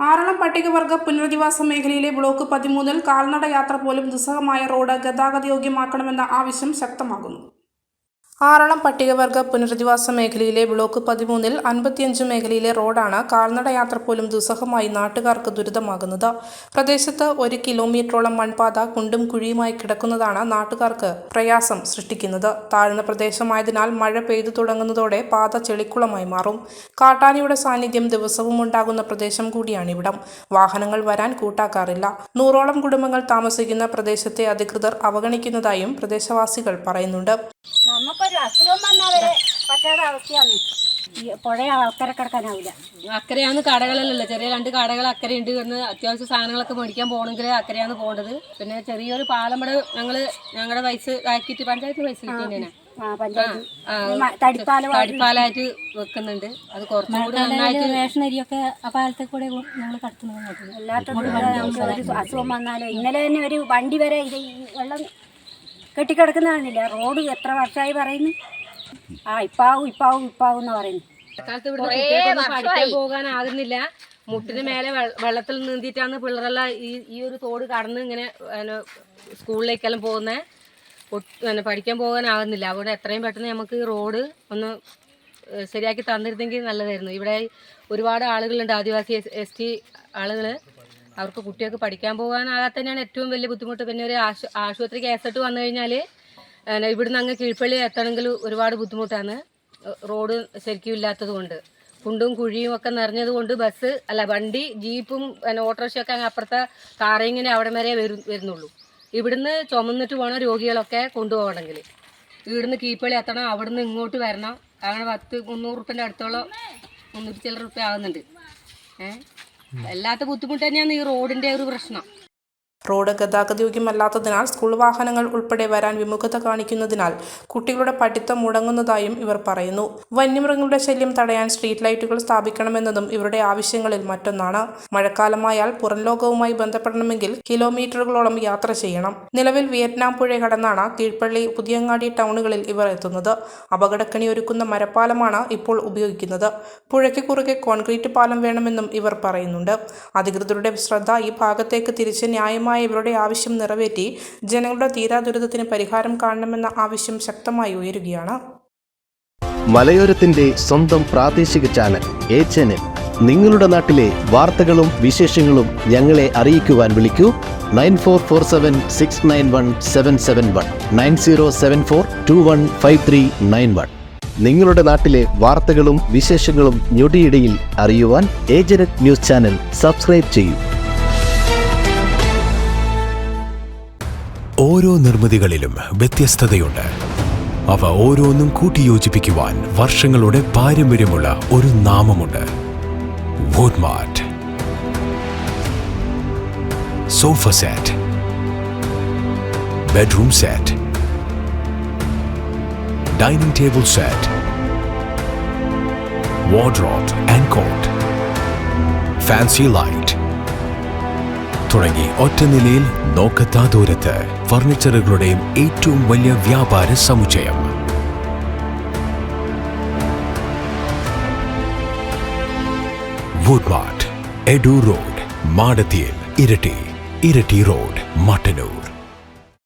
ആറളം പട്ടികവർഗ പുനരധിവാസ മേഖലയിലെ ബ്ലോക്ക് 13-ൽ കാൽനട യാത്ര പോലും ദുസ്സഹമായ റോഡ് ഗതാഗതയോഗ്യമാക്കണമെന്ന ആവശ്യം ശക്തമാകുന്നു. ആറളം പട്ടികവർഗ പുനരധിവാസ മേഖലയിലെ ബ്ലോക്ക് 13-ൽ 55 മേഖലയിലെ റോഡാണ് കാൽനട യാത്ര പോലും ദുസ്സഹമായി നാട്ടുകാർക്ക് ദുരിതമാകുന്നത്. പ്രദേശത്ത് 1 കിലോമീറ്ററോളം മൺപാത കുണ്ടും കുഴിയുമായി കിടക്കുന്നതാണ് നാട്ടുകാർക്ക് പ്രയാസം സൃഷ്ടിക്കുന്നത്. താഴ്ന്ന പ്രദേശമായതിനാൽ മഴ പെയ്തു തുടങ്ങുന്നതോടെ പാത ചെളിക്കുളമായി മാറും. കാട്ടാനയുടെ സാന്നിധ്യം ദിവസവും ഉണ്ടാകുന്ന പ്രദേശം കൂടിയാണിവിടം. വാഹനങ്ങൾ വരാൻ കൂട്ടാക്കാറില്ല. 100ഓളം കുടുംബങ്ങൾ താമസിക്കുന്ന പ്രദേശത്തെ അധികൃതർ അവഗണിക്കുന്നതായും പ്രദേശവാസികൾ പറയുന്നുണ്ട്. നമുക്കൊരു അസുഖം വന്നവരെ പറ്റാത്ത അവസ്ഥയാണ്. പുഴ ആൾക്കാരെ കിടക്കാനാവില്ല. അക്കരെയാണ് കടകളല്ലല്ലോ, ചെറിയ 2 കടകൾ അക്കരയുണ്ട്. എന്ന് അത്യാവശ്യ സാധനങ്ങളൊക്കെ മേടിക്കാൻ പോകണമെങ്കിൽ അക്കരെയാണ് പോകേണ്ടത്. പിന്നെ ചെറിയൊരു പാലം ഞങ്ങളുടെ പൈസ ആക്കിയിട്ട് പഞ്ചായത്ത് പൈസ കിട്ടിയ തടിപ്പാലായിട്ട് വെക്കുന്നുണ്ട്. അത് കുറച്ചുകൂടി നന്നായിട്ട് റേഷൻ അരിയൊക്കെ ആ പാലത്തെ കൂടെ ഞങ്ങൾ കടത്തുന്നത്. എല്ലാത്ത അസുഖം വന്നാലോ ഇന്നലെ തന്നെ ഒരു വണ്ടി വരെ വെള്ളം കെട്ടിക്കിടക്കുന്നതാണില്ല. റോഡ് എത്ര വർഷമായി പറയുന്നു. ഇപ്പാവും എന്ന് പറയുന്നു. കാലത്ത് ഇവിടെ പഠിക്കാൻ പോകാനാകുന്നില്ല. മുട്ടിന് മേലെ വെള്ളത്തിൽ നീന്തിയിട്ടാണ് പിള്ളേരെല്ലാം ഈ ഒരു തോട് കടന്ന് ഇങ്ങനെ സ്കൂളിലേക്കെല്ലാം പോകുന്നത്. പഠിക്കാൻ പോകാനാകുന്നില്ല. അവിടെ എത്രയും പെട്ടെന്ന് നമുക്ക് റോഡ് ഒന്ന് ശരിയാക്കി തന്നിരുന്നെങ്കിൽ നല്ലതായിരുന്നു. ഇവിടെ ഒരുപാട് ആളുകളുണ്ട്, ആദിവാസി ST ആളുകൾ. അവർക്ക് കുട്ടികൾക്ക് പഠിക്കാൻ പോകാനാകാത്ത തന്നെയാണ് ഏറ്റവും വലിയ ബുദ്ധിമുട്ട്. പിന്നെ ഒരു ആശുപത്രി കേസിട്ട് വന്നു കഴിഞ്ഞാൽ ഇവിടുന്ന് അങ്ങ് കീഴ്പള്ളി എത്തണമെങ്കിൽ ഒരുപാട് ബുദ്ധിമുട്ടാണ്. റോഡ് ശരിക്കും ഇല്ലാത്തത് കൊണ്ട്, കുണ്ടും കുഴിയും ഒക്കെ നിറഞ്ഞത് കൊണ്ട് വണ്ടി ജീപ്പും ഓട്ടോറിക്ഷയൊക്കെ അങ്ങ് അപ്പുറത്തെ കാറിങ്ങിന് അവിടെ വരെ വരുന്നുള്ളൂ. ഇവിടുന്ന് ചുമന്നിട്ട് പോകണം രോഗികളൊക്കെ കൊണ്ടുപോകണമെങ്കിൽ. ഇവിടുന്ന് കീഴ്പള്ളി എത്തണം, അവിടുന്ന് ഇങ്ങോട്ട് വരണം. അങ്ങനെ 300 റുപ്യൻ്റെ അടുത്തോളം 300 ചില്ലറ റുപ്യ ആകുന്നുണ്ട്. എല്ലാത്ത ബുദ്ധിമുട്ട് തന്നെയാണ് ഈ റോഡിൻ്റെ ഒരു പ്രശ്നം. റോഡ് ഗതാഗതയോഗ്യമല്ലാത്തതിനാൽ സ്കൂൾ വാഹനങ്ങൾ ഉൾപ്പെടെ വരാൻ വിമുഖത കാണിക്കുന്നതിനാൽ കുട്ടികളുടെ പഠിത്തം മുടങ്ങുന്നതായും ഇവർ പറയുന്നു. വന്യമൃഗങ്ങളുടെ ശല്യം തടയാൻ സ്ട്രീറ്റ് ലൈറ്റുകൾ സ്ഥാപിക്കണമെന്നതും ഇവരുടെ ആവശ്യങ്ങളിൽ മറ്റൊന്നാണ്. മഴക്കാലമായാൽ പുറം ലോകവുമായി ബന്ധപ്പെടണമെങ്കിൽ കിലോമീറ്ററുകളോളം യാത്ര ചെയ്യണം. നിലവിൽ വിയറ്റ്നാം പുഴ കടന്നാണ് കീഴ്പള്ളി, പുതിയങ്ങാടി ടൗണുകളിൽ ഇവർ എത്തുന്നത്. അപകടക്കണി ഒരുക്കുന്ന മരപ്പാലമാണ് ഇപ്പോൾ ഉപയോഗിക്കുന്നത്. പുഴയ്ക്ക് കുറുകെ കോൺക്രീറ്റ് പാലം വേണമെന്നും ഇവർ പറയുന്നുണ്ട്. അധികൃതരുടെ ശ്രദ്ധ ഈ ഭാഗത്തേക്ക് തിരിച്ച് ന്യായമായ ഇവരുടെ ആവശ്യം നിറവേറ്റി ജനങ്ങളുടെ തീരാദുരിതത്തിന് പരിഹാരം കാണണമെന്ന ആവശ്യം ശക്തമായി ഉയരുകയാണ്. മലയോരത്തിന്റെ സ്വന്തം പ്രാദേശിക ചാനൽ A-Channel. നിങ്ങളുടെ നാട്ടിലെ വാർത്തകളും വിശേഷങ്ങളും ഞങ്ങളെ അറിയിക്കുവാൻ വിളിക്കൂ 9447691771 9074215391. നിങ്ങളുടെ നാട്ടിലെ വാർത്തകളും വിശേഷങ്ങളും ഞൊടിയിടയിൽ അറിയുവാൻ A-Channel ന്യൂസ് ചാനൽ സബ്സ്ക്രൈബ് ചെയ്യൂ. ഓരോ നിർമ്മിതികളിലും വ്യത്യസ്തതയുണ്ട്. അവ ഓരോന്നും കൂട്ടിയോജിപ്പിക്കുവാൻ വർഷങ്ങളുടെ പാരമ്പര്യമുള്ള ഒരു നാമമുണ്ട്. Woodmart. Sofa set, bedroom set, dining table set, wardrobe and cot, fancy light തുടങ്ങി ഒറ്റ നിലയിൽ നോക്കത്താ ദൂരത്ത് ഫർണിച്ചറുകളുടെയും ഏറ്റവും വലിയ വ്യാപാര സമുച്ചയം. വുഡ്മാർട്ട്, എഡു റോഡ്, മാടത്തിയിൽ, ഇരട്ടി റോഡ്, മട്ടന്നൂർ.